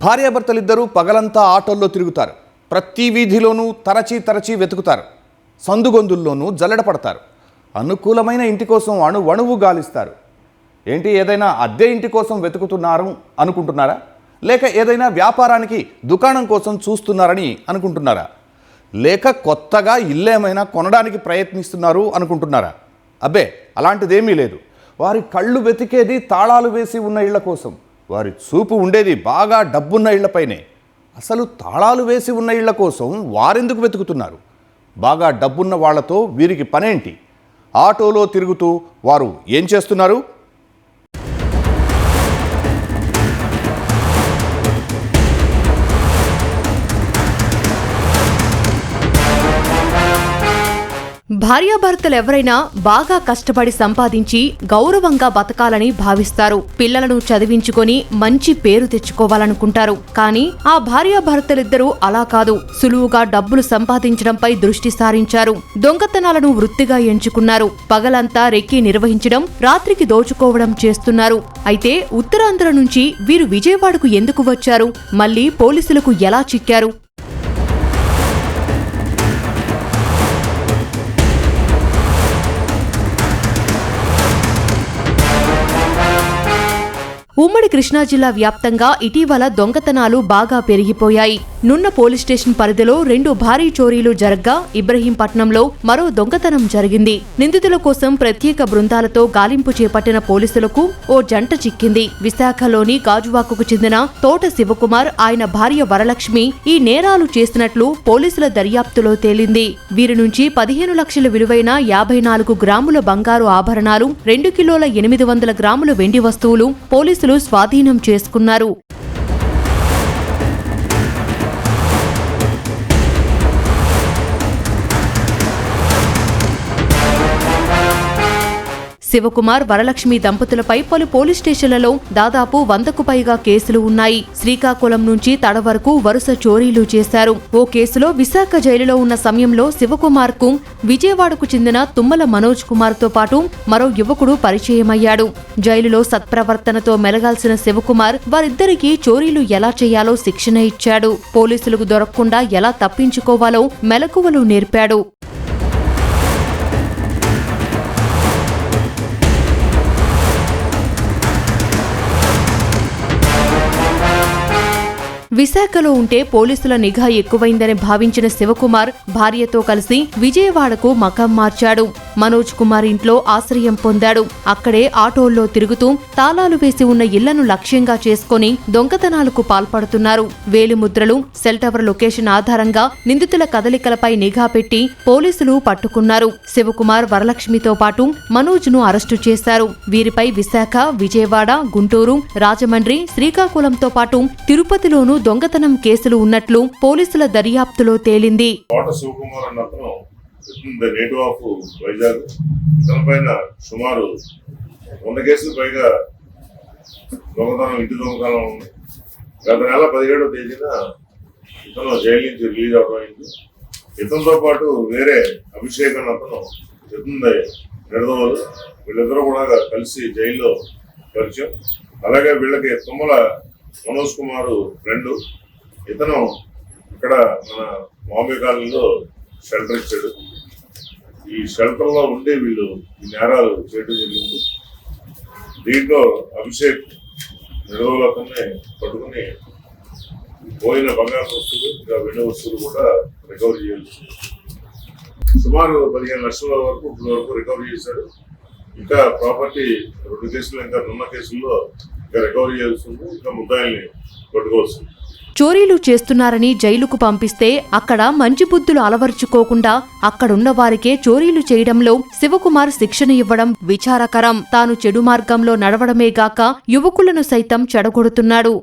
భార్యాభర్తలిద్దరూ పగలంతా ఆటోల్లో తిరుగుతారు. ప్రతి వీధిలోనూ తరచి వెతుకుతారు. సందుగొందుల్లోనూ జల్లెడపడతారు. అనుకూలమైన ఇంటి కోసం అణువణువు గాలిస్తారు. ఏంటి, ఏదైనా అద్దె ఇంటి కోసం వెతుకుతున్నారు అనుకుంటున్నారా? లేక ఏదైనా వ్యాపారానికి దుకాణం కోసం చూస్తున్నారని అనుకుంటున్నారా? లేక కొత్తగా ఇల్లేమైనా కొనడానికి ప్రయత్నిస్తున్నారు అనుకుంటున్నారా? అబ్బే, అలాంటిదేమీ లేదు. వారి కళ్ళు వెతికేది తాళాలు వేసి ఉన్న ఇళ్ల కోసం. వారి చూపు ఉండేది బాగా డబ్బున్న ఇళ్లపైనే. అసలు తాళాలు వేసి ఉన్న ఇళ్ల కోసం వారెందుకు వెతుకుతున్నారు? బాగా డబ్బున్న వాళ్లతో వీరికి పనేంటి? ఆటోలో తిరుగుతూ వారు ఏం చేస్తున్నారు? భార్యాభర్తలు ఎవరైనా బాగా కష్టపడి సంపాదించి గౌరవంగా బతకాలని భావిస్తారు. పిల్లలను చదివించుకొని మంచి పేరు తెచ్చుకోవాలనుకుంటారు. కానీ ఆ భార్యాభర్తలిద్దరూ అలా కాదు. సులువుగా డబ్బులు సంపాదించడంపై దృష్టి సారించారు. దొంగతనాలను వృత్తిగా ఎంచుకున్నారు. పగలంతా రెక్కి నిర్వహించడం, రాత్రికి దోచుకోవడం చేస్తున్నారు. అయితే ఉత్తరాంధ్ర నుంచి వీరు విజయవాడకు ఎందుకు వచ్చారు? మళ్లీ పోలీసులకు ఎలా చిక్కారు? ఉమ్మడి కృష్ణా జిల్లా వ్యాప్తంగా ఇటీవల దొంగతనాలు బాగా పెరిగిపోయాయి. నున్న పోలీస్ స్టేషన్ పరిధిలో 2 భారీ చోరీలు జరగ్గా ఇబ్రహీంపట్నంలో మరో దొంగతనం జరిగింది. నిందితుల కోసం ప్రత్యేక బృందాలతో గాలింపు చేపట్టిన పోలీసులకు ఓ జంట చిక్కింది. విశాఖలోని గాజువాకకు చెందిన తోట శివకుమార్, ఆయన భార్య వరలక్ష్మి ఈ నేరాలు చేసినట్లు పోలీసుల దర్యాప్తులో తేలింది. వీరి నుంచి 15 లక్షల విలువైన 54 గ్రాముల బంగారు ఆభరణాలు, 2 కిలోల 800 గ్రాముల వెండి వస్తువులు పోలీసులు స్వాధీనం చేసుకున్నారు. శివకుమార్, వరలక్ష్మి దంపతులపై పలు పోలీస్ స్టేషన్లలో దాదాపు 100కు పైగా కేసులు ఉన్నాయి. శ్రీకాకుళం నుంచి తడ వరకు వరుస చోరీలు చేశారు. ఓ కేసులో విశాఖ జైలులో ఉన్న సమయంలో శివకుమార్ కు విజయవాడకు చెందిన తుమ్మల మనోజ్ కుమార్ తో పాటు మరో యువకుడు పరిచయమయ్యాడు. జైలులో సత్ప్రవర్తనతో మెలగాల్సిన శివకుమార్ వారిద్దరికీ చోరీలు ఎలా చేయాలో శిక్షణ ఇచ్చాడు. పోలీసులకు దొరకకుండా ఎలా తప్పించుకోవాలో మెలకువలు నేర్పాడు. విశాఖలో ఉంటే పోలీసుల నిఘా ఎక్కువైందని భావించిన శివకుమార్ భార్యతో కలిసి విజయవాడకు మకాం మార్చాడు. మనోజ్ కుమార్ ఇంట్లో ఆశ్రయం పొందాడు. అక్కడే ఆటోల్లో తిరుగుతూ తాళాలు వేసి ఉన్న ఇళ్లను లక్ష్యంగా చేసుకుని దొంగతనాలకు పాల్పడుతున్నారు. వేలిముద్రలు, సెల్ టవర్ లొకేషన్ ఆధారంగా నిందితుల కదలికలపై నిఘా పెట్టి పోలీసులు పట్టుకున్నారు. శివకుమార్, వరలక్ష్మితో పాటు మనోజ్ ను అరెస్టు చేశారు. వీరిపై విశాఖ, విజయవాడ, గుంటూరు, రాజమండ్రి, శ్రీకాకుళంతో పాటు తిరుపతిలోనూ దొంగతనం కేసులు ఉన్నట్లు పోలీసుల దర్యాప్తులో తేలింది. సుమారు 100 కేసులు పైగా దొంగతనం, ఇంటి దొంగతనం ఉంది. గత నెల 17వ తేదీన ఇతను జైలు నుంచి రిలీజ్ అవడం అయింది. ఇతనితో పాటు వేరే అభిషేకం అతను ఇతని నిడదవలు, వీళ్ళిద్దరూ కూడా కలిసి జైల్లో పరిచయం. అలాగే వీళ్ళకి తుమ్మల మనోజ్ కుమార్ ఫ్రెండ్, ఇతను ఇక్కడ మన బాంబే కాలనీలో షెల్టర్ ఇచ్చాడు. ఈ షెల్టర్లో ఉండి వీళ్ళు ఈ నేరాలు చేయడం జరిగింది. దీంట్లో అభిషేక్ నిడవలతోనే పట్టుకుని పోయిన బంగారు వస్తువులు, ఇంకా వెండి వస్తువులు కూడా రికవరీ చేయాల్సి, సుమారు 15 లక్షల వరకు ఇప్పుడు వరకు రికవరీ చేశాడు. ఇంకా ప్రాపర్టీ 2 కేసులు, ఇంకా ఉన్న కేసుల్లో ఇంకా రికవరీ చేయాల్సి ఉంది. ఇంకా ముద్దాయిల్ని పట్టుకోవాల్సి. చోరీలు చేస్తున్నారని జైలుకు పంపిస్తే అక్కడ మంచి బుద్ధులు అలవర్చుకోకుండా అక్కడున్న వారికే చోరీలు చేయడంలో శివకుమార్ శిక్షణ ఇవ్వడం విచారకరం. తాను చెడు మార్గంలో నడవడమేగాక యువకులను సైతం చెడగొడుతున్నాడు.